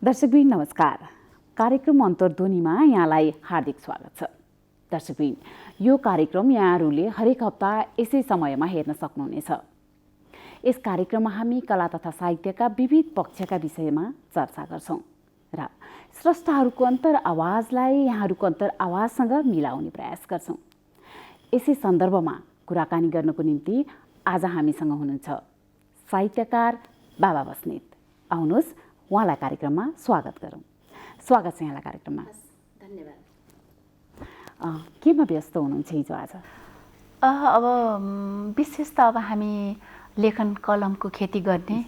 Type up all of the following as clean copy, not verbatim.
दर्शकबिन नमस्कार। कार्यक्रम अन्तर्ध्वनिमा यहाँलाई हार्दिक स्वागत छ। दर्शकबिन, यो कार्यक्रम यहाँहरूले हरेक हप्ता यसै समयमा हेर्न सक्नुहुनेछ। यस कार्यक्रममा हामी कला तथा साहित्यका विविध पक्षका विषयमा चर्चा गर्छौं र स्रष्टाहरूको अन्तर आवाजलाई यहाँहरूको अन्तर आवाजसँग मिलाउने प्रयास गर्छौं। यसै सन्दर्भमा कुराकानी गर्नको निम्ति आज हामीसँग हुनुहुन्छ साहित्यकार बाबा बस्नेत। आउनुहोस् उहाँलाई कार्यक्रममा स्वागत गरौँ। स्वागत छ यहाँलाई कार्यक्रममा। धन्यवाद। केमा व्यस्त हुनुहुन्छ हिजो आज? अब विशेष त अब हामी लेखन कलमको खेती गर्ने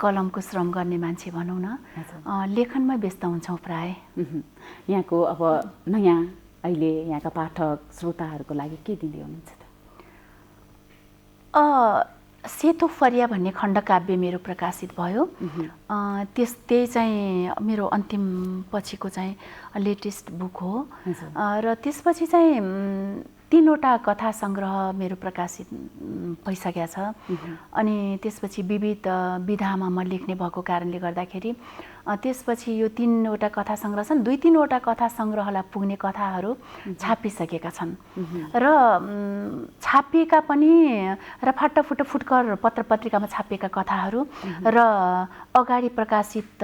कलमको श्रम गर्ने मान्छे भनौँ न, लेखनमै व्यस्त हुन्छौँ प्राय। यहाँको अब नयाँ अहिले यहाँका पाठक श्रोताहरूको लागि के दिँदै हुनुहुन्छ त? सेतो फरिया भन्ने खण्डकाव्य मेरो प्रकाशित भयो। त्यही चाहिँ मेरो अन्तिम पछिको चाहिँ लेटेस्ट बुक हो। र त्यसपछि चाहिँ 3वटा कथा सङ्ग्रह मेरो प्रकाशित भइसकेको छ। अनि त्यसपछि विविध विधामा म लेख्ने भएको कारणले गर्दाखेरि त्यसपछि यो 3वटा कथा सङ्ग्रह छन्। 2-3वटा कथा सङ्ग्रहलाई पुग्ने कथाहरू छापिसकेका छन् र छापिएका पनि र फाटाफुट फुटकर पत्र पत्रिकामा छापिएका कथाहरू र अगाडि प्रकाशित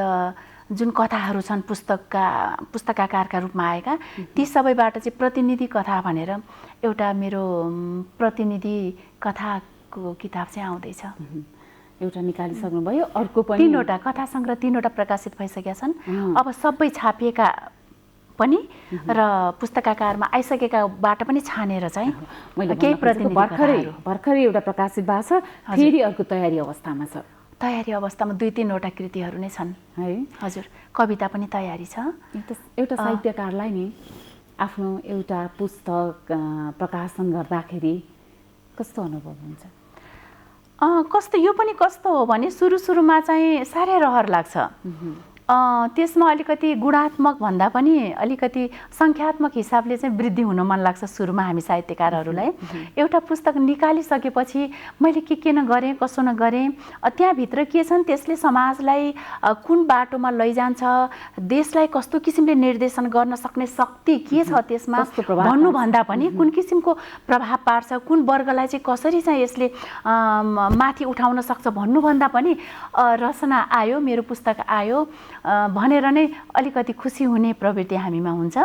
जुन कथाहरू छन् पुस्तकाकारका रूपमा आएका, ती सबैबाट चाहिँ प्रतिनिधि कथा भनेर एउटा मेरो प्रतिनिधि कथाको किताब चाहिँ आउँदैछ। एउटा निकालिसक्नुभयो, अर्को पनि 3वटा कथा सङ्ग्रह 3वटा प्रकाशित भइसकेका छन्। अब सबै छापिएका पनि र पुस्तकाकारमा आइसकेकाबाट पनि छानेर चाहिँ केही प्रतिनिधि भर्खरै एउटा प्रकाशित भएको छ, फेरि अर्को तयारी अवस्थामा छ। तयारी अवस्थामा 2-3वटा कृतिहरू नै छन् है। हजुर, कविता पनि तयारी छ। एउटा साहित्यकारलाई नि आफ्नो एउटा पुस्तक प्रकाशन गर्दाखेरि कस्तो अनुभव हुन्छ? कस्तो यो पनि कस्तो हो भने सुरुमा चाहिँ साह्रै रहर लाग्छ। त्यसमा अलिकति गुणात्मक भन्दा पनि अलिकति सङ्ख्यात्मक हिसाबले चाहिँ वृद्धि हुन मन लाग्छ सुरुमा हामी साहित्यकारहरूलाई। एउटा पुस्तक निकालिसकेपछि मैले के नगरेँ, कसो नगरेँ, त्यहाँभित्र के छन्, त्यसले समाजलाई कुन बाटोमा लैजान्छ, देशलाई कस्तो किसिमले निर्देशन गर्न सक्ने शक्ति के छ त्यसमा भन्नुभन्दा पनि कुन किसिमको प्रभाव पार्छ, कुन वर्गलाई चाहिँ कसरी चाहिँ यसले माथि उठाउन सक्छ भन्नुभन्दा पनि रचना आयो, मेरो पुस्तक आयो भनेर नै अलिकति खुसी हुने प्रवृत्ति हामीमा हुन्छ।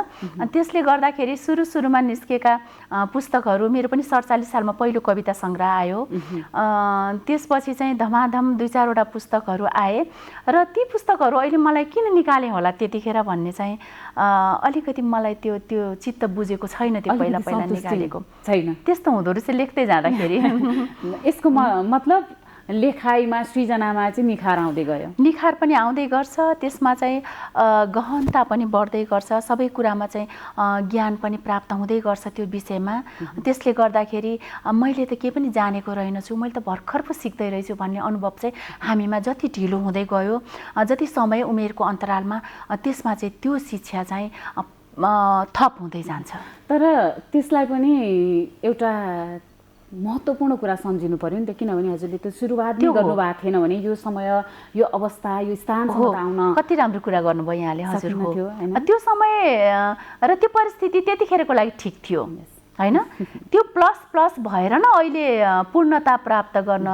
त्यसले गर्दाखेरि सुरुमा निस्केका पुस्तकहरू, मेरो पनि 47 सालमा पहिलो कविता सङ्ग्रह आयो। त्यसपछि चाहिँ धमाधम 2-4वटा पुस्तकहरू आए र ती पुस्तकहरू अहिले मलाई किन निकाले होला त्यतिखेर भन्ने चाहिँ अलिकति मलाई त्यो चित्त बुझेको छैन। त्यो पहिला निकालेको छैन, त्यस्तो हुँदो रहेछ लेख्दै जाँदाखेरि। यसको मतलब लेखाइमा सृजनामा चाहिँ निखार आउँदै गयो। निखार पनि आउँदै गर्छ, त्यसमा चाहिँ गहनता पनि बढ्दै गर्छ, सबै कुरामा चाहिँ ज्ञान पनि प्राप्त हुँदै गर्छ त्यो विषयमा। त्यसले गर्दाखेरि मैले त केही पनि जानेको रहेनछु, मैले त भर्खर पो सिक्दै रहेछु भन्ने अनुभव चाहिँ हामीमा जति ढिलो हुँदै गयो, जति समय उमेरको अन्तरालमा, त्यसमा चाहिँ त्यो शिक्षा चाहिँ थप हुँदै जान्छ। तर त्यसलाई पनि एउटा महत्त्वपूर्ण कुरा सम्झिनु पर्यो नि त, किनभने हजुरले त्यो सुरुवात नै गर्नुभएको थिएन भने यो समय, यो अवस्था, यो स्थानसम्म आउन कति राम्रो कुरा गर्नुभयो यहाँले। हजुर हो, त्यो समय र त्यो परिस्थिति त्यतिखेरको लागि ठिक थियो हैन। त्यो प्लस भएर न अहिले पूर्णता प्राप्त गर्न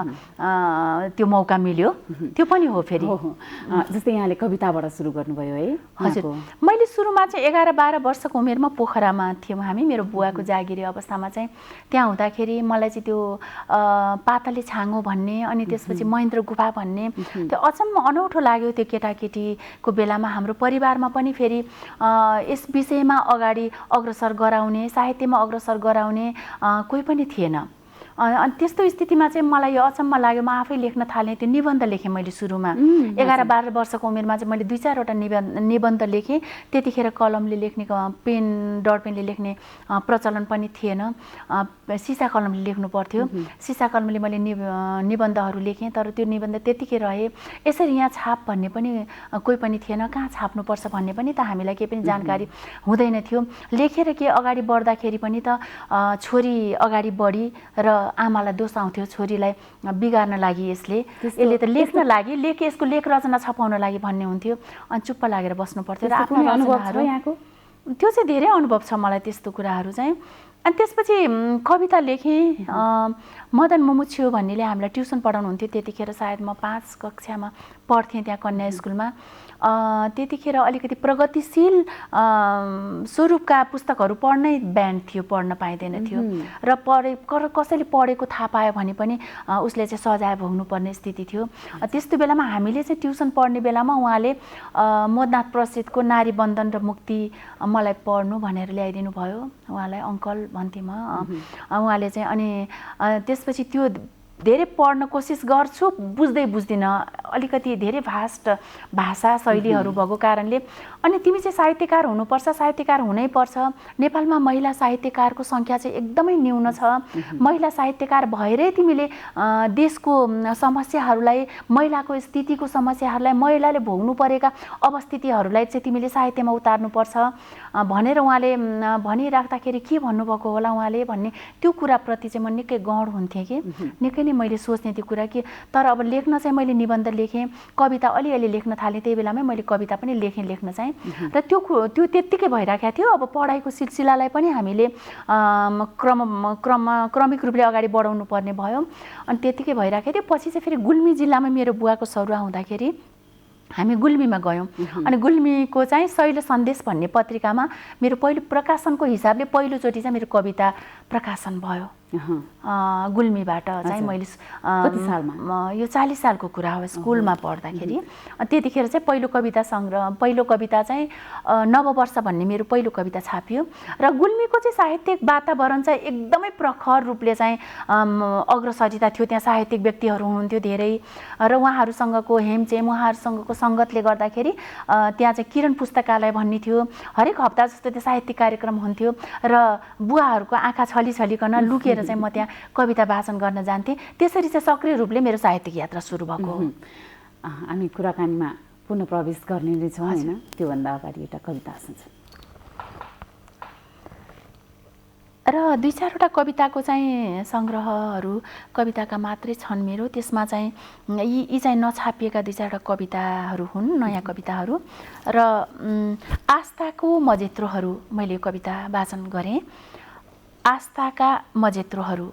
त्यो मौका मिल्यो, त्यो पनि हो फेरि। जस्तै यहाँले कविताबाट सुरु गर्नुभयो है? हजुर, मैले सुरुमा चाहिँ 11-12 वर्षको उमेरमा पोखरामा थियौँ हामी, मेरो बुवाको जागिरी अवस्थामा चाहिँ। त्यहाँ हुँदाखेरि मलाई चाहिँ त्यो पातले छाँगो भन्ने, अनि त्यसपछि महेन्द्र गुफा भन्ने त्यो अचम्म अनौठो लाग्यो। त्यो केटाकेटीको बेलामा हाम्रो परिवारमा पनि फेरि यस विषयमा अगाडि अग्रसर गराउने, साहित्यमा अग्रसर गराउने कोही पनि थिएन। अनि त्यस्तो स्थितिमा चाहिँ मलाई यो अचम्म लाग्यो। म आफै लेख्न थालेँ, त्यो निबन्ध लेखेँ मैले सुरुमा। 11-12 वर्षको उमेरमा चाहिँ मैले 2-4वटा निबन्ध लेखेँ। त्यतिखेर कलमले लेख्ने, डट पेनले लेख्ने प्रचलन पनि थिएन, सिसा कलमले लेख्नु पर्थ्यो। सिसा कलमले मैले निबन्धहरू लेखेँ, तर त्यो निबन्ध त्यतिकै रहे। यसरी यहाँ छाप भन्ने पनि कोही पनि थिएन, कहाँ छाप्नुपर्छ भन्ने पनि त हामीलाई केही पनि जानकारी हुँदैन थियो। लेखेर के अगाडि बढ्दाखेरि पनि त छोरी अगाडि बढी र आमालाई दोष आउँथ्यो छोरीलाई बिगार्न लागि यसले त लेख्न लागि यसको लेख रचना छपाउन लागि भन्ने हुन्थ्यो अनि चुप्प लागेर बस्नु पर्थ्यो र आफ्नो अनुभव यहाँको त्यो चाहिँ धेरै अनुभव छ मलाई त्यस्तो कुराहरू चाहिँ। अनि त्यसपछि कविता लेखेँ। मदन मुमुक्षु भन्नेले हामीलाई ट्युसन पढाउनुहुन्थ्यो त्यतिखेर, सायद म 5 कक्षामा पढ्थेँ त्यहाँ कन्या स्कुलमा। त्यतिखेर अलिकति प्रगतिशील स्वरूपका पुस्तकहरू पढ्नै ब्यान थियो, पढ्न पाइँदैन थियो र कसैले पढेको थाहा पायो भने पनि उसले चाहिँ सजाय भोग्नुपर्ने स्थिति थियो। त्यस्तो बेलामा हामीले चाहिँ ट्युसन पढ्ने बेलामा उहाँले मोदनाथ प्रसिद्धको नारी बन्धन र मुक्ति मलाई पढ्नु भनेर ल्याइदिनु भयो। उहाँलाई अङ्कल भन्थेँ म। उहाँले चाहिँ अनि त्यसपछि त्यो धेरै पढ्न कोसिस गर्छु, बुझ्दिनँ, अलिकति धेरै भास्ट भाषा शैलीहरू भएको कारणले। अनि तिमी चाहिँ साहित्यकार हुनुपर्छ, साहित्यकार हुनैपर्छ। नेपालमा महिला साहित्यकारको सङ्ख्या चाहिँ एकदमै न्यून छ। महिला साहित्यकार भएरै तिमीले देशको समस्याहरूलाई, महिलाको स्थितिको समस्याहरूलाई, महिलाले भोग्नु परेका अवस्थितिहरूलाई चाहिँ तिमीले साहित्यमा उतार्नुपर्छ भनेर उहाँले भनिराख्दाखेरि के भन्नुभएको होला उहाँले भन्ने त्यो कुराप्रति चाहिँ म निकै गौण हुन्थेँ कि निकै नै मैले सोच्ने त्यो कुरा कि तर अब लेख्न चाहिँ मैले निबन्ध लेखेँ, कविता अलिअलि लेख्न थालेँ। त्यही बेलामै मैले कविता पनि लेख्न चाहिँ र त्यो त्यत्तिकै भइराखेको थियो। अब पढाइको सिलसिलालाई पनि हामीले क्रमिक रूपले अगाडि बढाउनु पर्ने भयो अनि त्यत्तिकै भइराखेको थियो। पछि चाहिँ फेरि गुल्मी जिल्लामा मेरो बुवाको सरुवा हुँदाखेरि हामी गुल्मीमा गयौँ अनि गुल्मीको चाहिँ शैल सन्देश भन्ने पत्रिकामा मेरो पहिलो प्रकाशनको हिसाबले पहिलोचोटि चाहिँ मेरो कविता प्रकाशन भयो। गुल्मीबाट चाहिँ मैले कति सालमा? यो 40 सालको कुरा हो, स्कुलमा पढ्दाखेरि। त्यतिखेर चाहिँ पहिलो कविता चाहिँ नववर्ष भन्ने मेरो पहिलो कविता छापियो र गुल्मीको चाहिँ साहित्यिक वातावरण चाहिँ एकदमै प्रखर रूपले चाहिँ अग्रसरिता थियो। त्यहाँ साहित्यिक व्यक्तिहरू हुनुहुन्थ्यो धेरै र उहाँहरूसँगको हेमचेम, उहाँहरूसँगको सङ्गतले गर्दाखेरि त्यहाँ चाहिँ किरण पुस्तकालय भन्ने थियो। हरेक हप्ता जस्तो त्यो साहित्यिक कार्यक्रम हुन्थ्यो र बुवाहरूको आँखा छलिकन लुकेर चाहिँ म त्यहाँ कविता वाचन गर्न जान्थेँ। त्यसरी चाहिँ सक्रिय रूपले मेरो साहित्यिक यात्रा सुरु भएको हो। हामी कुराकानीमा पुनः प्रवेश गर्ने नै छौँ होइन, त्योभन्दा अगाडि एउटा कविता सुन्छ र 2-4वटा कविताको चाहिँ सङ्ग्रहहरू कविताका मात्रै छन् मेरो। त्यसमा चाहिँ यी चाहिँ नछापिएका 2-4वटा कविताहरू हुन्, नयाँ कविताहरू। र आस्थाको मजेत्रोहरू मैले कविता वाचन गरेँ। आस्थाका मजेत्रोहरू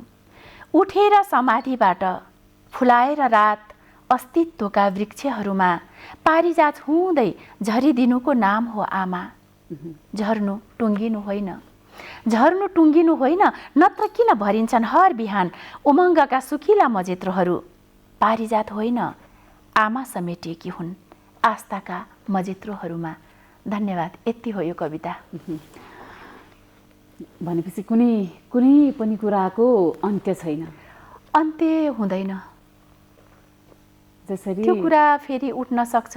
उठेर समाधिबाट फुलाएर रात अस्तित्वका वृक्षहरूमा पारिजात हुँदै झरिदिनुको नाम हो आमा। झर्नु टुङ्गिनु होइन नत्र किन भरिन्छन् हर बिहान उमङ्गका सुकिला मजेत्रोहरू। पारिजात होइन आमा समेटिएकी हुन् आस्थाका मजेत्रोहरूमा। धन्यवाद। यति हो यो कविता। भनेपछि कुनै पनि कुराको अन्त्य छैन, अन्त्य हुँदैन। जसरी त्यो कुरा फेरि उठ्न सक्छ,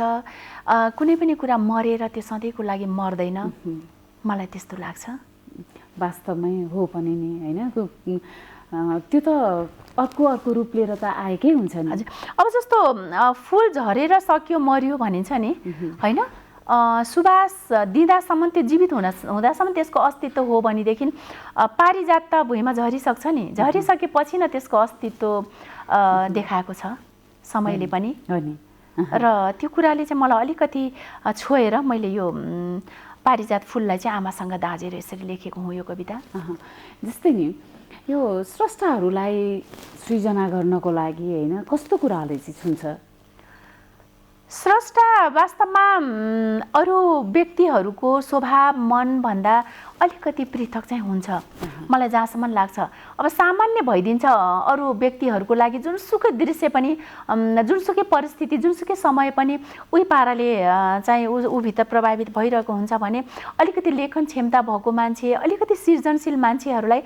कुनै पनि कुरा मरेर त्यो सधैँको लागि मर्दैन, मलाई त्यस्तो लाग्छ। वास्तवमै हो पनि नि होइन, त्यो त अर्को रूप लिएर त आएकै हुन्छ नि। हजुर, अब जस्तो फुल झरेर सक्यो मर्यो भनिन्छ नि होइन, सुवास दिँदासम्म त्यो जीवित हुँदासम्म त्यसको अस्तित्व हो भनेदेखि पारिजात त भुइँमा झरिसक्छ नि, झरिसकेपछि न त्यसको अस्तित्व देखाएको छ समयले पनि। र त्यो कुराले चाहिँ मलाई अलिकति छोएर मैले यो पारिजात फुललाई चाहिँ आमासँग दाजेर यसरी लेखेको हुँ यो कविता। जस्तै नि यो स्रष्टाहरूलाई सृजना गर्नको लागि होइन कस्तो कुराले चाहिँ छुन्छ? स्रष्टा वास्तवमा अरू व्यक्तिहरूको स्वभाव मनभन्दा अलिकति पृथक चाहिँ हुन्छ मलाई जहाँसम्म लाग्छ। अब सामान्य भइदिन्छ अरू व्यक्तिहरूको लागि, जुनसुकै दृश्य पनि, जुनसुकै परिस्थिति, जुनसुकै समय पनि उही पाराले चाहिँ ऊभित्र प्रभावित भइरहेको हुन्छ भने अलिकति लेखन क्षमता भएको मान्छे, अलिकति सृजनशील मान्छेहरूलाई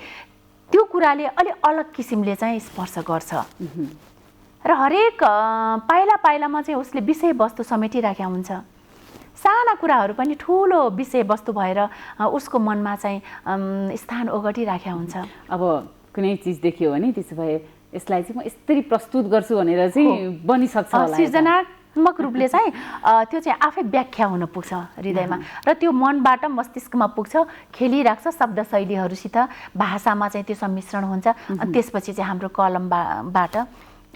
त्यो कुराले अलि अलग किसिमले चाहिँ स्पर्श गर्छ र हरेक पाइलामा चाहिँ उसले विषयवस्तु समेटिराखेका हुन्छ। साना कुराहरू पनि ठुलो विषयवस्तु भएर उसको मनमा चाहिँ स्थान ओगटिराखेका हुन्छ। अब कुनै चिज देख्यो भने त्यसो भए यसलाई चाहिँ म यसरी प्रस्तुत गर्छु भनेर चाहिँ बनिसक्छ होला। सृजना मक रूपले चाहिँ त्यो चाहिँ आफै व्याख्या हुन पुग्छ हृदयमा र त्यो मनबाट मस्तिष्कमा पुग्छ, खेलिराख्छ शब्द शैलीहरूसित, भाषामा चाहिँ त्यो सम्मिश्रण हुन्छ अनि त्यसपछि चाहिँ हाम्रो कलमबाट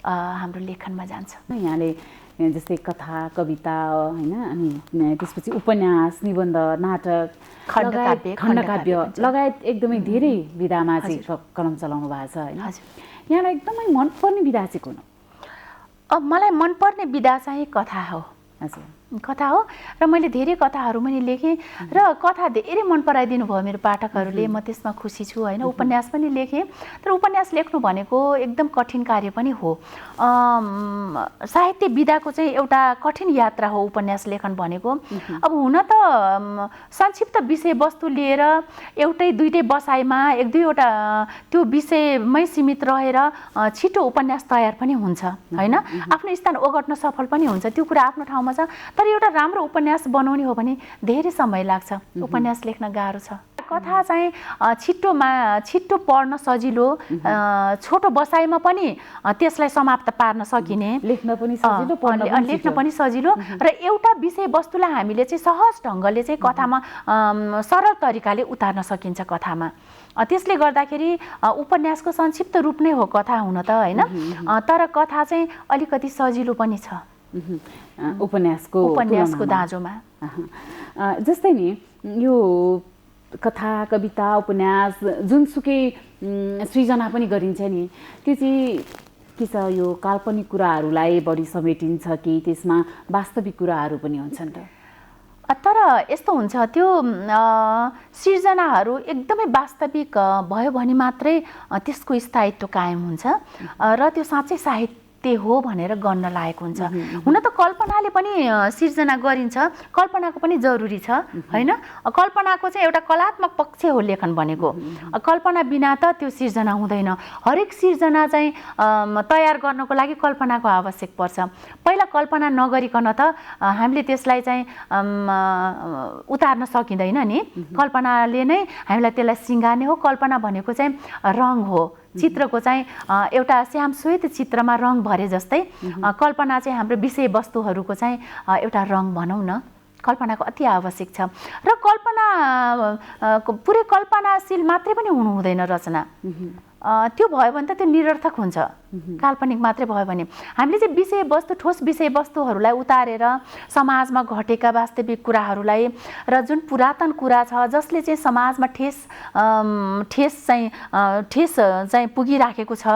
हाम्रो लेखनमा जान्छ। यहाँले जस्तै कथा कविता होइन अनि त्यसपछि उपन्यास, निबन्ध, नाटक, खण्डकाव्य लगायत एकदमै धेरै विधामा चाहिँ कलम चलाउनु भएको छ होइन। यहाँलाई एकदमै मनपर्ने विधा चाहिँ कुन हो? मलाई मनपर्ने विधा चाहिँ कथा हो। हजुर, कथा हो र मैले धेरै कथाहरू पनि लेखेँ र कथा धेरै मन पराइदिनु भयो मेरो पाठकहरूले, म त्यसमा खुसी छु होइन। उपन्यास पनि लेखेँ, तर उपन्यास लेख्नु भनेको एकदम कठिन कार्य पनि हो। साहित्य विधाको चाहिँ एउटा कठिन यात्रा हो उपन्यास लेखन भनेको। अब हुन त संक्षिप्त विषयवस्तु लिएर एउटै दुईटै बसाइमा एक दुईवटा त्यो विषयमै सीमित रहेर छिटो उपन्यास तयार पनि हुन्छ होइन, आफ्नो स्थान ओगट्न सफल पनि हुन्छ, त्यो कुरा आफ्नो ठाउँमा छ। तर एउटा राम्रो उपन्यास बनाउने हो भने धेरै समय लाग्छ, उपन्यास लेख्न गाह्रो छ। कथा चाहिँ छिट्टो पढ्न सजिलो, छोटो बसाइमा पनि त्यसलाई समाप्त पार्न सकिने, लेख्न पनि सजिलो र एउटा विषयवस्तुलाई हामीले चाहिँ सहज ढङ्गले चाहिँ कथामा सरल तरिकाले उतार्न सकिन्छ कथामा। त्यसले गर्दाखेरि उपन्यासको संक्षिप्त रूप नै हो कथा हुन त होइन, तर कथा चाहिँ अलिकति सजिलो पनि छ उपन्यासको दाँजोमा। जस्तै नि यो कथा कविता उपन्यास जुनसुकै सृजना पनि गरिन्छ नि, त्यो चाहिँ के छ, यो काल्पनिक कुराहरूलाई बढी समेटिन्छ कि त्यसमा वास्तविक कुराहरू पनि हुन्छन् त? तर यस्तो हुन्छ, त्यो सृजनाहरू एकदमै वास्तविक भयो भने मात्रै त्यसको स्थायित्व कायम हुन्छ र त्यो साँच्चै साहित्य हो भनेर गर्न लागेको हुन्छ। हुन त कल्पनाले पनि सिर्जना गरिन्छ, कल्पनाको पनि जरुरी छ होइन। कल्पनाको चाहिँ एउटा कलात्मक पक्ष हो लेखन भनेको, कल्पना बिना त त्यो सिर्जना हुँदैन। हरेक सिर्जना चाहिँ तयार गर्नको लागि कल्पनाको आवश्यक पर्छ। पहिला कल्पना नगरिकन त हामीले त्यसलाई चाहिँ उतार्न सकिँदैन नि, कल्पनाले नै हामीलाई त्यसलाई सिँगार्ने हो। कल्पना भनेको चाहिँ रङ हो, चित्रको चाहिँ एउटा श्याम श्वेत चित्रमा रङ भरे जस्तै कल्पना चाहिँ हाम्रो विषयवस्तुहरूको चाहिँ एउटा रङ भनौँ न, कल्पनाको अति आवश्यक छ। र कल्पना पुरै कल्पनाशील मात्रै पनि हुनु हुँदैन रचना, त्यो भयो भने त त्यो निरर्थक हुन्छ, काल्पनिक मात्रै भयो भने। हामीले चाहिँ विषयवस्तु, ठोस विषयवस्तुहरूलाई उतारेर समाजमा घटेका वास्तविक कुराहरूलाई र जुन पुरातन कुरा छ जसले चाहिँ समाजमा ठेस चाहिँ पुगिराखेको छ,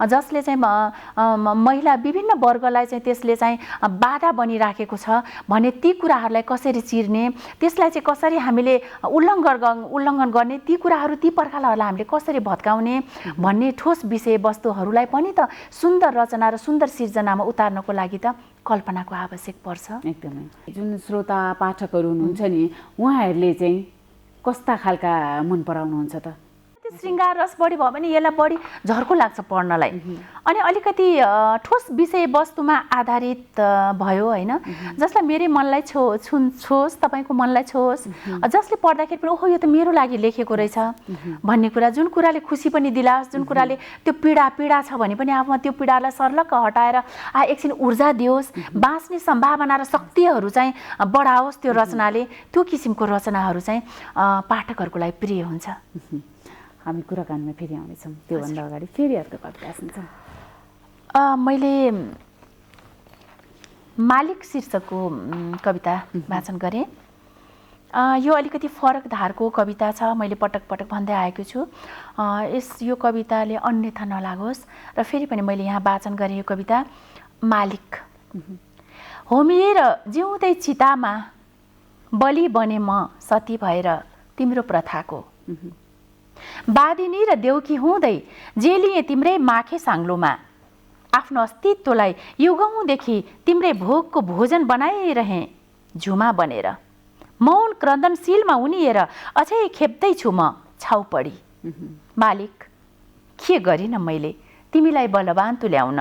जसले चाहिँ महिला विभिन्न वर्गलाई चाहिँ त्यसले चाहिँ बाधा बनिराखेको छ भने ती कुराहरूलाई कसरी चिर्ने, त्यसलाई चाहिँ कसरी हामीले उल्लङ्घन गर्ने, ती कुराहरू ती पर्खालहरूलाई हामीले कसरी भत्काउने भन्ने ठोस विषयवस्तुहरूलाई पनि त सुन्दर रचना र सुन्दर सिर्जनामा उतार्नको लागि त कल्पनाको आवश्यक पर्छ। एकदमै। जुन श्रोता पाठकहरू हुनुहुन्छ नि, उहाँहरूले चाहिँ कस्ता खालका मन पराउनुहुन्छ त? श्रृङ्गार रस बढी भयो भने यसलाई बढी झर्को लाग्छ पढ्नलाई, अनि अलिकति ठोस विषयवस्तुमा आधारित भयो होइन, जसलाई मेरै मनलाई छोस्, तपाईँको मनलाई छोस्, जसले पढ्दाखेरि पनि ओहो यो त मेरो लागि लेखेको रहेछ भन्ने कुरा, जुन कुराले खुसी पनि दिलास्, जुन कुराले त्यो पीडा छ भने पनि आफूमा त्यो पीडालाई सर्लक्क हटाएर एकछिन ऊर्जा दियोस्, बाँच्ने सम्भावना र शक्तिहरू चाहिँ बढाओस् त्यो रचनाले, त्यो किसिमको रचनाहरू चाहिँ पाठकहरूको लागि प्रिय हुन्छ। हामी कुराकानीमा फेरि आउनेछौँ, त्योभन्दा अगाडि फेरि अर्को कविता सुन्छौँ। मैले मालिक शीर्षकको कविता वाचन गरेँ। यो अलिकति फरक धारको कविता छ, मैले पटक पटक भन्दै आएको छु। यो कविताले अन्यथा नलागोस् र फेरि पनि मैले यहाँ वाचन गरेँ यो कविता। मालिक होमिएर जिउँदै चितामा बलि बने म सती भएर तिम्रो प्रथाको, बादिनी र देउकी हुँदै जेलिए तिम्रै माखे साङ्लोमा, आफ्नो अस्तित्वलाई युगौँदेखि तिम्रै भोगको भोजन बनाइरहे झुमा बनेर, मौन क्रन्दनशीलमा उनिएर अझै खेप्दैछु म छाउपडी। मालिक के गरिन मैले तिमीलाई बलवान तुल्याउन,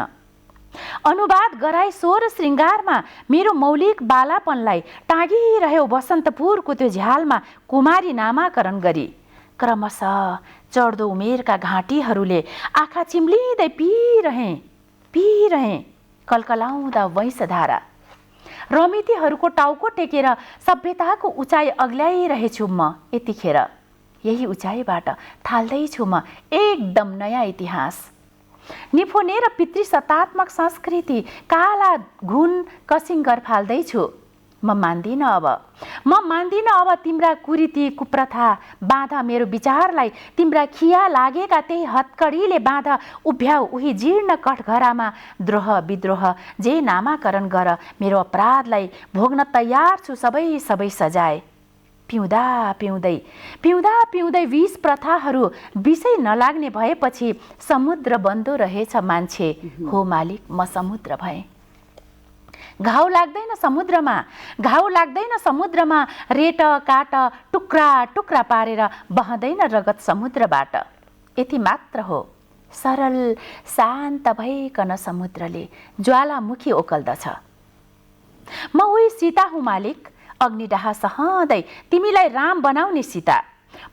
अनुवाद गराई स्वर श्रृङ्गारमा मेरो मौलिक बालापनलाई टाँगिरह्यो वसन्तपुरको त्यो झ्यालमा कुमारी नामाकरण गरी, क्रमशः चढ्दो उमेरका घाँटीहरूले आँखा चिम्लिँदै पिरहे कलकलाउँदा वैंशधारा, रमितीहरूको टाउको टेकेर सभ्यताको उचाइ अग्ल्याइरहेछु म यतिखेर। यही उचाइबाट थाल्दैछु म एकदम नयाँ इतिहास। निफोने र पितृसत्तात्मक संस्कृति काला घुन कसिङ्गर फाल्दैछु। म मान्दिनँ अब तिम्रा कुरीति कुप्रथा बाँधा मेरो विचारलाई। तिम्रा खिया लागेका त्यही हत्कडीले बाँधा उभ्याउ उही जीर्ण कठघरामा। द्रोह विद्रोह जे नामाकरण गर मेरो अपराधलाई भोग्न तयार छु सबै सजाय। पिउँदा पिउँदै विष प्रथाहरू विषै नलाग्ने भएपछि समुद्र बन्दो रहेछ मान्छे। हो मालिक म समुद्र भएँ। घाउ लाग्दैन समुद्रमा रेट काट टुक्रा टुक्रा पारेर बहँदैन रगत समुद्रबाट। यति मात्र हो सरल शान्त भइकन समुद्रले ज्वालामुखी ओकल्दछ। म उही सीता हुँ मालिक, अग्निडाह सहँदै तिमीलाई राम बनाउने सीता।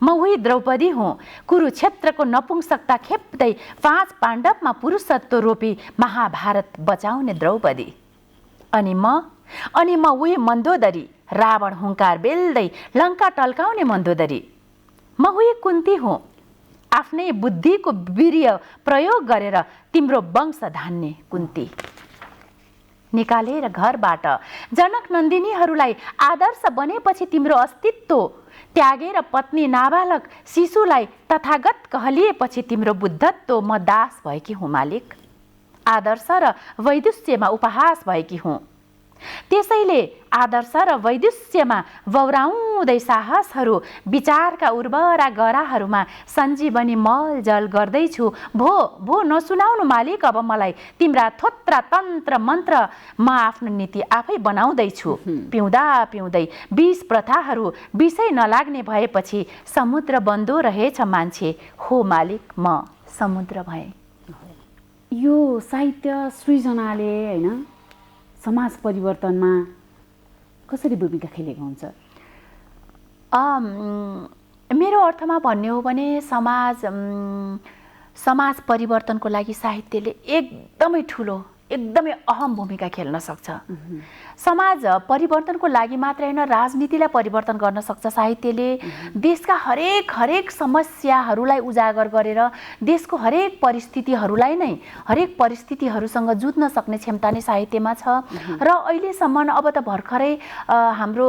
म उही द्रौपदी हुँ, कुरुक्षेत्रको नपुंसकता खेप्दै 5 पाण्डवमा पुरुषत्व रोपी महाभारत बचाउने द्रौपदी। अनि म उही मन्दोदरी, रावण हुङ्कार बेल्दै लङ्का टल्काउने मन्दोदरी। म उही कुन्ती हुँ, आफ्नै बुद्धिको वीर्य प्रयोग गरेर तिम्रो वंश धान्ने कुन्ती। निकालेर घरबाट जनक नन्दिनीहरूलाई आदर्श बनेपछि तिम्रो अस्तित्व त्यागेर पत्नी नाबालक शिशुलाई तथागत कहलिएपछि तिम्रो बुद्धत्व म दास भएकी हुँ मालिक। आदर्श र वैदुष्यमा उपहास भएकी हुँ। त्यसैले आदर्श र वैदुष्यमा वौराउँदै साहसहरू विचारका उर्वरा गराहरूमा सञ्जीवनी मलजल गर्दैछु। भो नसुनाउनु मालिक अब मलाई तिम्रा थोत्रा तन्त्र मन्त्र। म आफ्नो नीति आफै बनाउँदैछु। पिउँदै विष प्रथाहरू विषै नलाग्ने भएपछि समुद्र बन्दो रहेछ मान्छे। हो मालिक म समुद्र भएँ। यो साहित्य सृजनाले हैन समाज परिवर्तनमा कसरी भूमिका खेलेको हुन्छ? मेरो अर्थमा भन्ने हो भने समाज परिवर्तनको लागि साहित्यले एकदमै अहम भूमिका खेल्न सक्छ। समाज परिवर्तनको लागि मात्र हैन, राजनीतिलाई परिवर्तन गर्न सक्छ साहित्यले। देशका हरेक समस्याहरूलाई उजागर गरेर देशको हरेक परिस्थितिहरूसँग जुझ्न सक्ने क्षमता नै साहित्यमा छ। र अहिलेसम्म अब त भर्खरै हाम्रो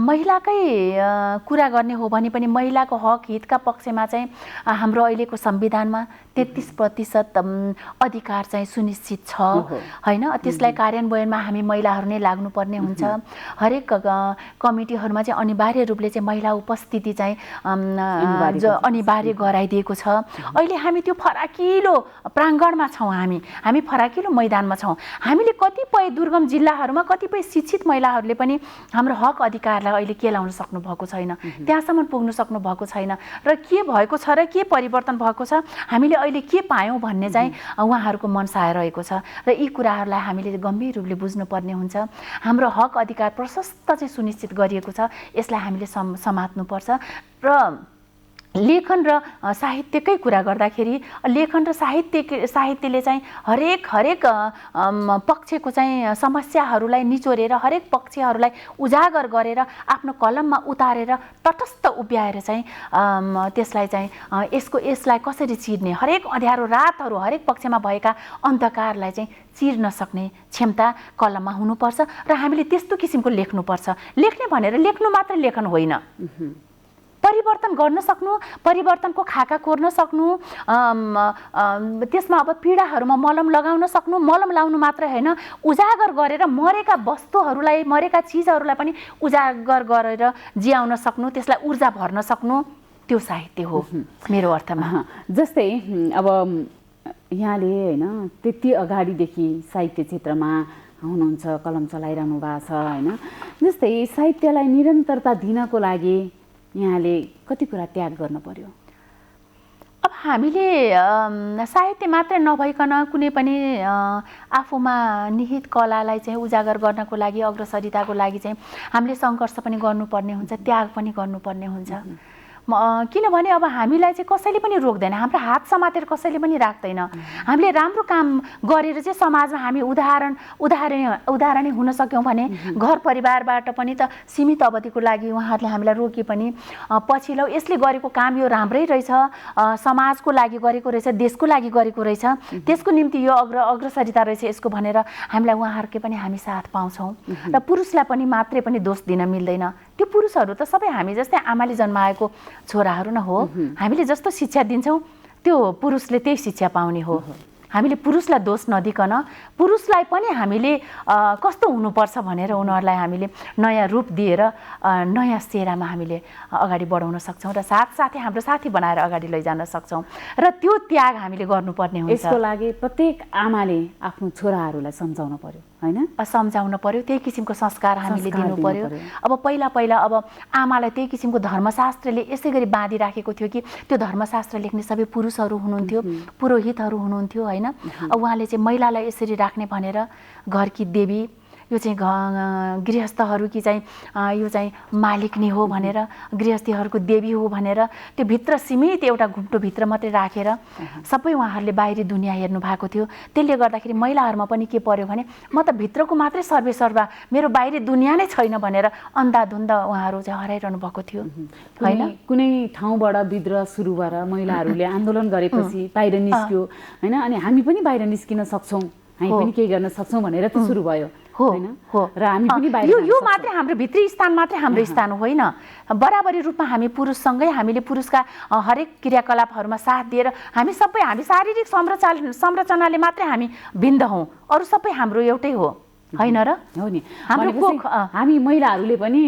महिलाकै कुरा गर्ने हो भने पनि महिलाको हक हितका पक्षमा चाहिँ हाम्रो अहिलेको संविधानमा 33% अधिकार चाहिँ सुनिश्चित छ हैन। त्यसलाई कार्यान्वयनमा हामी महिलाहरू नै लाग्नुपर्ने हुन्छ। हरेक कमिटीहरूमा चाहिँ अनिवार्य रूपले चाहिँ महिला उपस्थिति चाहिँ अनिवार्य गराइदिएको छ। अहिले हामी त्यो फराकिलो प्राङ्गणमा छौँ, हामी फराकिलो मैदानमा छौँ। हामीले कतिपय दुर्गम जिल्लाहरूमा कतिपय शिक्षित महिलाहरूले पनि हाम्रो हक अधिकारलाई अहिले केलाउन सक्नु भएको छैन, त्यहाँसम्म पुग्नु सक्नु भएको छैन। र के भएको छ र के परिवर्तन भएको छ, हामीले अहिले के पायौँ भन्ने चाहिँ उहाँहरूको मन साइरहेको छ। र यी कुराहरूलाई हामीले गम्भीर रूपले बुझ्नुपर्ने हुन्छ। हाम्रो हक अधिकार प्रशस्त चाहिँ सुनिश्चित गरिएको छ, यसलाई हामीले समात्नुपर्छ। र लेखन र साहित्यकै कुरा गर्दाखेरि लेखन र साहित्यले चाहिँ हरेक पक्षको चाहिँ समस्याहरूलाई निचोरेर हरेक पक्षहरूलाई उजागर गरेर आफ्नो कलममा उतारेर तटस्थ उभ्याएर चाहिँ त्यसलाई चाहिँ यसलाई कसरी चिर्ने, हरेक अँध्यारो रातहरू हरेक पक्षमा भएका अन्धकारलाई चाहिँ चिर्न सक्ने क्षमता कलममा हुनुपर्छ। र हामीले त्यस्तो किसिमको लेख्नुपर्छ। लेख्ने भनेर लेख्नु मात्र लेखन होइन, परिवर्तन गर्न सक्नु, परिवर्तनको खाका कोर्न सक्नु, त्यसमा अब पीडाहरूमा मलम लगाउन सक्नु। मलम लाउनु मात्र होइन, उजागर गरेर मरेका वस्तुहरूलाई, मरेका चिजहरूलाई पनि उजागर गरेर जियाउन सक्नु, त्यसलाई ऊर्जा भर्न सक्नु, त्यो साहित्य हो मेरो अर्थमा। जस्तै अब यहाँले हैन त्यति अगाडिदेखि साहित्य क्षेत्रमा हुनुहुन्छ, कलम चलाइरहनु भएको छ हैन। जस्तै साहित्यलाई निरन्तरता दिनको लागि यहाँले कति कुरा त्याग गर्न पर्यो? अब हामीले साहित्य मात्र नभइकन कुनै पनि आफूमा निहित कलालाई चाहिँ उजागर गर्नको लागि, अग्रसरिताको लागि चाहिँ हामीले सङ्घर्ष पनि गर्नुपर्ने हुन्छ, त्याग पनि गर्नुपर्ने हुन्छ। किनभने अब हामीलाई चाहिँ कसैले पनि रोक्दैन, हाम्रो हात समातेर कसैले पनि राख्दैन। हामीले राम्रो काम गरेर चाहिँ समाजमा हामी उदाहरणीय हुन सक्यौँ भने घर परिवारबाट पनि त सीमित अवधिको लागि उहाँहरूले हामीलाई रोके पनि पछि ल यसले गरेको काम यो राम्रै रहेछ, समाजको लागि गरेको रहेछ, देशको लागि गरेको रहेछ, त्यसको निम्ति यो अग्रसरिता रहेछ यसको भनेर हामीलाई उहाँहरूकै पनि हामी साथ पाउँछौँ। र पुरुषलाई पनि मात्रै पनि दोष दिन मिल्दैन। त्यो पुरुषहरू त सबै हामी जस्तै आमाले जन्माएको छोराहरू न हो। हामीले जस्तो शिक्षा दिन्छौँ त्यो पुरुषले त्यही शिक्षा पाउने हो। हामीले पुरुषलाई दोष नदिकन पुरुषलाई पनि हामीले कस्तो हुनुपर्छ भनेर उनीहरूलाई हामीले नयाँ रूप दिएर नयाँ सेरामा हामीले अगाडि बढाउन सक्छौँ र साथसाथै हाम्रो साथी बनाएर अगाडि लैजान सक्छौँ। र त्यो त्याग हामीले गर्नुपर्ने हुन्छ। यसको लागि प्रत्येक आमाले आफ्नो छोराहरूलाई सम्झाउन पर्यो, हैन? सम्झाउन पर्यो, त्यही किसिमको संस्कार हामीले दिनु पर्यो। अब पहिला अब आमालाई त्यही किसिमको धर्मशास्त्रले यसै गरी बाँधिराखेको थियो कि त्यो धर्मशास्त्र लेख्ने सबै पुरुषहरू हुनुहुन्थ्यो, पुरोहितहरू हुनुहुन्थ्यो, होइन? उहाँले चाहिँ महिलालाई यसरी राख्ने भनेर घरकी देवी, यो चाहिँ गृहस्थहरूकी चाहिँ यो चाहिँ मालिकनी हो भनेर, गृहस्थीहरूको देवी हो भनेर त्यो भित्र सीमित एउटा घुम्टोभित्र मात्रै राखेर सबै उहाँहरूले बाहिरी दुनियाँ हेर्नु भएको थियो। त्यसले गर्दाखेरि महिलाहरूमा पनि के पर्यो भने म त भित्रको मात्रै सर्वेसर्वा, मेरो बाहिरी दुनियाँ नै छैन भनेर अन्धाधुन्ध उहाँहरू चाहिँ हराइरहनु भएको थियो, होइन? कुनै ठाउँबाट विद्रोह सुरु भएर महिलाहरूले आन्दोलन गरेपछि बाहिर निस्क्यो, होइन? अनि हामी पनि बाहिर निस्किन सक्छौँ, हामी पनि केही गर्न सक्छौँ भनेर त सुरु भयो, होइन? र हामी पनि बाहिर यो मात्रै हाम्रो भित्री स्थान मात्रै हाम्रो स्थान होइन। बराबरी रूपमा हामी पुरुषसँगै हामीले पुरुषका हरेक क्रियाकलापहरूमा साथ दिएर हामी शारीरिक संरचनाले मात्रै हामी भिन्न हौँ, अरू सबै हाम्रो एउटै हो, होइन र? हो नि। हाम्रो हामी महिलाहरूले पनि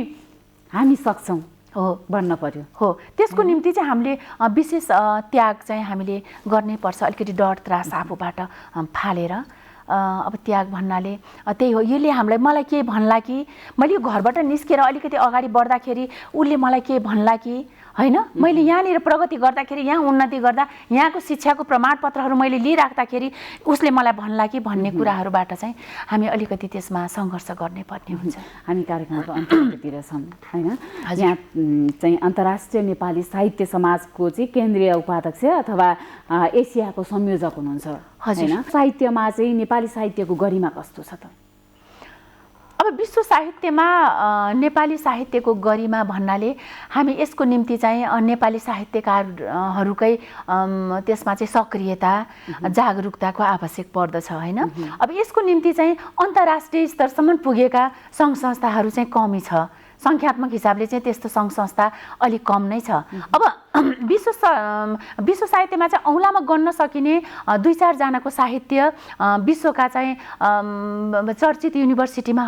हामी सक्छौँ हो भन्न पर्यो। हो, त्यसको निम्ति चाहिँ हामीले विशेष त्याग चाहिँ हामीले गर्नै पर्छ। अलिकति डर त्रास आफूबाट फालेर अब त्याग भन्नाले त्यही हो। यसले हामीलाई मलाई के भन्ला कि मैले यो घरबाट निस्केर अलिकति अगाडि बढ्दाखेरि उसले मलाई के भन्ला कि, होइन? मैले यहाँनिर प्रगति गर्दाखेरि, यहाँ उन्नति गर्दा, यहाँको शिक्षाको प्रमाणपत्रहरू मैले लिइराख्दाखेरि उसले मलाई भन्ला कि भन्ने कुराहरूबाट चाहिँ हामी अलिकति त्यसमा सङ्घर्ष गर्नै पर्ने हुन्छ। हामी कार्यक्रमको अन्तर्गततिर छौँ, होइन? यहाँ चाहिँ अन्तर्राष्ट्रिय नेपाली साहित्य समाजको चाहिँ केन्द्रीय उपाध्यक्ष अथवा एसियाको संयोजक हुनुहुन्छ, होइन? साहित्यमा चाहिँ नेपाली साहित्यको गरिमा कस्तो छ त? अब विश्व साहित्यमा नेपाली साहित्यको गरिमा भन्नाले हामी यसको निम्ति चाहिँ नेपाली साहित्यकारहरूकै त्यसमा चाहिँ सक्रियता, जागरुकताको आवश्यक पर्दछ, होइन? अब यसको निम्ति चाहिँ अन्तर्राष्ट्रिय स्तरसम्म पुगेका सङ्घ संस्थाहरू चाहिँ कमी छ। सङ्ख्यात्मक हिसाबले चाहिँ त्यस्तो सङ्घ संस्था अलिक कम नै छ। अब विश्व साहित्यमा चाहिँ औँलामा गन्न सकिने 2-4जनाको साहित्य विश्वका चाहिँ चर्चित युनिभर्सिटीमा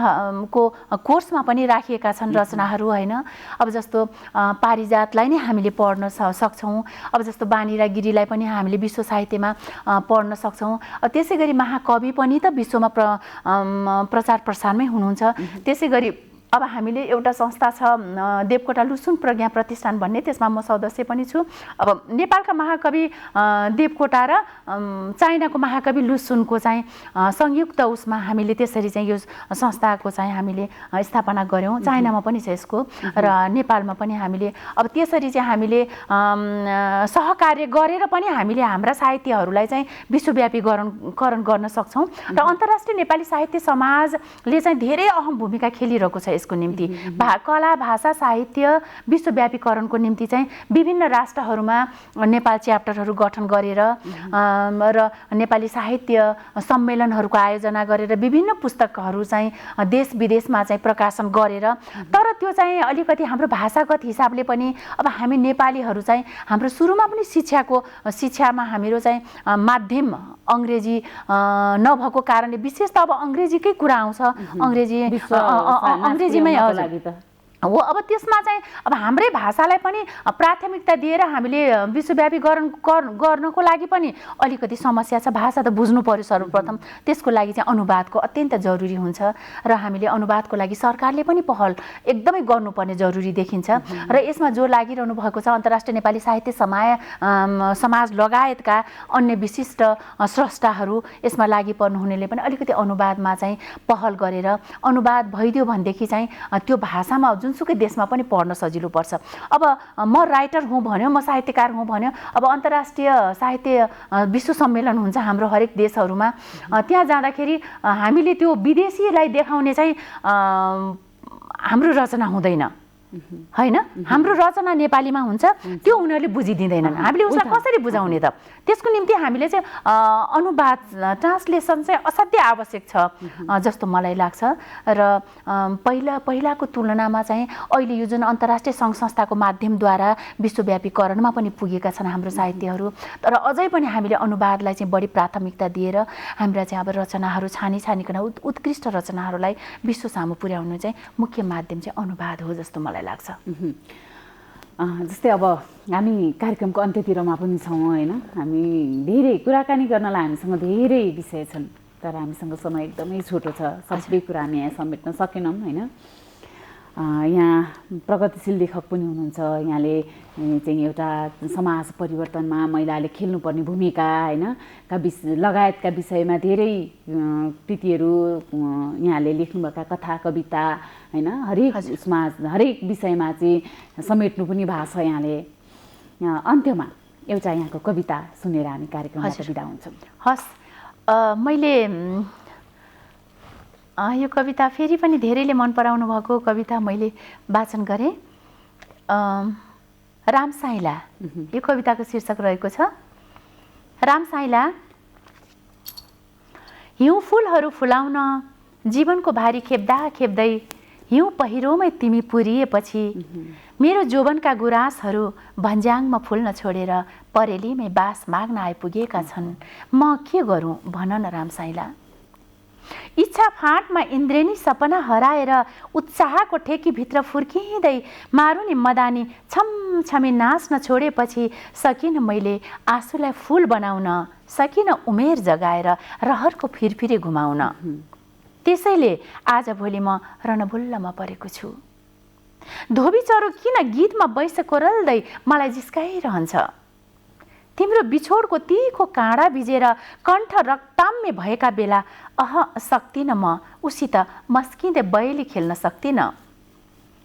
को कोर्समा पनि राखिएका छन् रचनाहरू, होइन? अब जस्तो पारिजातलाई नै हामीले पढ्न सक्छौँ। अब जस्तो बानीरा गिरीलाई पनि हामीले विश्व साहित्यमा पढ्न सक्छौँ। त्यसै गरी महाकवि पनि त विश्वमा प्रचार प्रसारमै हुनुहुन्छ। त्यसै गरी अब हामीले एउटा संस्था छ देवकोटा लुसुन प्रज्ञा प्रतिष्ठान भन्ने, त्यसमा म सदस्य पनि छु। अब नेपालका महाकवि देवकोटा र चाइनाको महाकवि लुसुनको चाहिँ संयुक्त उसमा हामीले त्यसरी चाहिँ यो संस्थाको चाहिँ हामीले स्थापना गऱ्यौँ। चाइनामा पनि छ यसको र नेपालमा पनि हामीले अब त्यसरी चाहिँ हामीले सहकार्य गरेर पनि हामीले हाम्रा साहित्यहरूलाई चाहिँ विश्वव्यापीकरण गर्न सक्छौँ। र अन्तर्राष्ट्रिय नेपाली साहित्य समाजले चाहिँ धेरै अहम भूमिका खेलिरहेको छ यसको निम्ति। कला, भाषा, साहित्य विश्वव्यापीकरणको निम्ति चाहिँ विभिन्न राष्ट्रहरूमा नेपाल च्याप्टरहरू गठन गरेर र नेपाली साहित्य सम्मेलनहरूको आयोजना गरेर विभिन्न पुस्तकहरू चाहिँ देश विदेशमा चाहिँ प्रकाशन गरेर, तर त्यो चाहिँ अलिकति हाम्रो भाषागत हिसाबले पनि अब हामी नेपालीहरू चाहिँ हाम्रो सुरुमा पनि शिक्षामा हाम्रो चाहिँ माध्यम अङ्ग्रेजी नभएको कारणले विशेष त अब अङ्ग्रेजीकै कुरा आउँछ, अङ्ग्रेजीमै हो। अब त्यसमा चाहिँ अब हाम्रै भाषालाई पनि प्राथमिकता दिएर हामीले विश्वव्यापीकरण गर्नको लागि पनि अलिकति समस्या छ। भाषा त बुझ्नु पर्यो सर्वप्रथम, त्यसको लागि चाहिँ अनुवादको अत्यन्त जरुरी हुन्छ र हामीले अनुवादको लागि सरकारले पनि पहल एकदमै गर्नुपर्ने जरुरी देखिन्छ। र यसमा जो लागिरहनु भएको छ अन्तर्राष्ट्रिय नेपाली साहित्य समाज लगायतका अन्य विशिष्ट स्रष्टाहरू यसमा लागि पर्नुहुनेले पनि अलिकति अनुवादमा चाहिँ पहल गरेर अनुवाद भइदियो भनेदेखि चाहिँ त्यो भाषामा जुनसुकै देशमा पनि पढ्न सजिलो पर्छ। अब म राइटर हुँ भन्यो, म साहित्यकार हुँ भन्यो, अब अन्तर्राष्ट्रिय साहित्य विश्व सम्मेलन हुन्छ हाम्रो हरेक देशहरूमा, त्यहाँ जाँदाखेरि हामीले त्यो विदेशीलाई देखाउने चाहिँ हाम्रो रचना हुँदैन हैन, हाम्रो रचना नेपालीमा हुन्छ, त्यो उनीहरूले बुझिदिँदैनन्। हामीले उसलाई कसरी बुझाउने त? त्यसको निम्ति हामीले चाहिँ अनुवाद ट्रान्सलेसन चाहिँ असाध्यै आवश्यक छ जस्तो मलाई लाग्छ। र पहिलाको तुलनामा चाहिँ अहिले यो जुन अन्तर्राष्ट्रिय सङ्घ संस्थाको माध्यमद्वारा विश्वव्यापीकरणमा पनि पुगेका छन् हाम्रो साहित्यहरू, तर अझै पनि हामीले अनुवादलाई चाहिँ बढी प्राथमिकता दिएर हाम्रा चाहिँ अब रचनाहरू छानिकन उत्कृष्ट रचनाहरूलाई विश्व सामु पुर्याउनु चाहिँ मुख्य माध्यम चाहिँ अनुवाद हो जस्तो मलाई लाग्छ। जस्तै अब हामी कार्यक्रमको अन्त्यतिरमा पनि छौँ होइन, हामी धेरै कुराकानी गर्नलाई हामीसँग धेरै विषय छन्, तर हामीसँग समय एकदमै छोटो छ, सबै कुरा हामी यहाँ समेट्न सकेनौँ होइन। यहाँ प्रगतिशील लेखक पनि हुनुहुन्छ, यहाँले चाहिँ एउटा समाज परिवर्तनमा महिलाले खेल्नुपर्ने भूमिका होइन लगायतका विषयमा धेरै कृतिहरू यहाँले लेख्नुभएका कथा कविता होइन हरेक उसमा हरेक विषयमा चाहिँ समेट्नु पनि भएको छ यहाँले। अन्त्यमा एउटा यहाँको कविता सुनेर हामी कार्यक्रमबाट बिदा हुन्छौँ। हस्, मैले यो कविता फेरि पनि धेरैले मन पराउनु भएको कविता मैले वाचन गरेँ। रामसाइला, यो कविताको शीर्षक रहेको छ रामसाइला। हिउँ फुलहरू फुलाउन जीवनको भारी खेप्दा खेप्दै हिउँ पहिरोमै तिमी पुरिएपछि मेरो जोवनका गुराँसहरू भन्ज्याङमा फुल्न छोडेर परेलीमै बास माग्न आइपुगेका छन्। म के गरौँ भन न रामसाइला। इच्छा फाँटमा इन्द्रेणी सपना हराएर उत्साहको ठेकीभित्र फुर्किँदै मारुनी मदानी छमछमी नाच्न छोडेपछि सकिन मैले आँसुलाई फुल बनाउन, सकिन उमेर जगाएर रहरको फिरफिरे घुमाउन। त्यसैले आज भोलि म रणभुल्लमा परेको छु। धोबी चरो किन गीतमा बैस कोरल्दै मलाई जिस्काइरहन्छ। तिम्रो बिछोडको तिखो काँडा भिजेर कण्ठ रक्ताम्य भएका बेला सक्दिनँ म उसित मस्किँदै बयली खेल्न सक्दिनँ।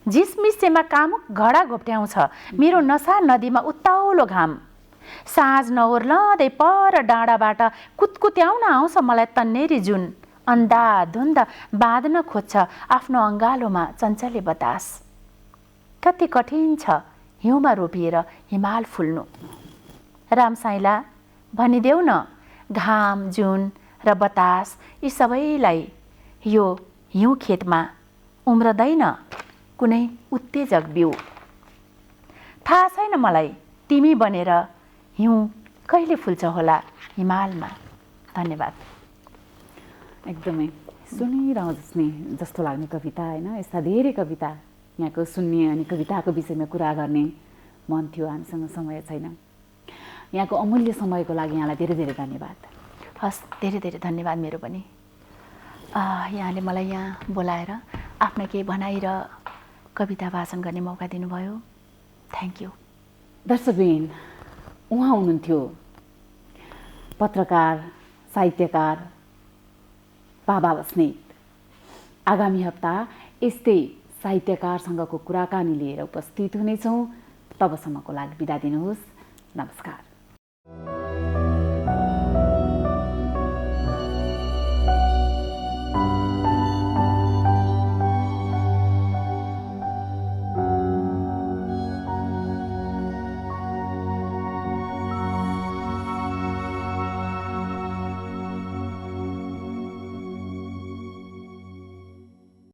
झिसमिसेमा कामुक घडा घोप्ट्याउँछ मेरो नसा नदीमा उत्ताउलो घाम। साँझ नओर्लँदै पर डाँडाबाट कुतकुत्याउन आउँछ मलाई तन्नेरी जुन। अन्धाधुन्द बाँध्न खोज्छ आफ्नो अङ्गालोमा चञ्चले बतास। कति कठिन छ हिउँमा रोपिएर हिमाल फुल्नु। रामसाइला भनिदेऊ न, घाम जुन र बतास यी सबैलाई यो हिउँ खेतमा उम्रदैन कुनै उत्तेजक बिउ। थाहा छैन मलाई तिमी बनेर हिउँ कहिले फुल्छ होला हिमालमा। धन्यवाद। एकदमै सुनिरहँ जस्तो लाग्ने कविता होइन। यस्ता धेरै कविता यहाँको सुन्ने अनि कविताको विषयमा कुरा गर्ने मन थियो, हामीसँग समय छैन। यहाँको अमूल्य समयको लागि यहाँलाई धेरै धेरै धन्यवाद। हस्, धेरै धेरै धन्यवाद मेरो पनि। यहाँले मलाई यहाँ बोलाएर आफ्ना केही भनाइ र कविता वाचन गर्ने मौका दिनुभयो। Thank you. दर्शकबिन, उहाँ हुनुहुन्थ्यो पत्रकार साहित्यकार बाबा बस्नेत। आगामी हप्ता यस्तै साहित्यकारसँगको कुराकानी लिएर उपस्थित हुनेछौँ। तबसम्मको लागि बिदा दिनुहोस्। नमस्कार।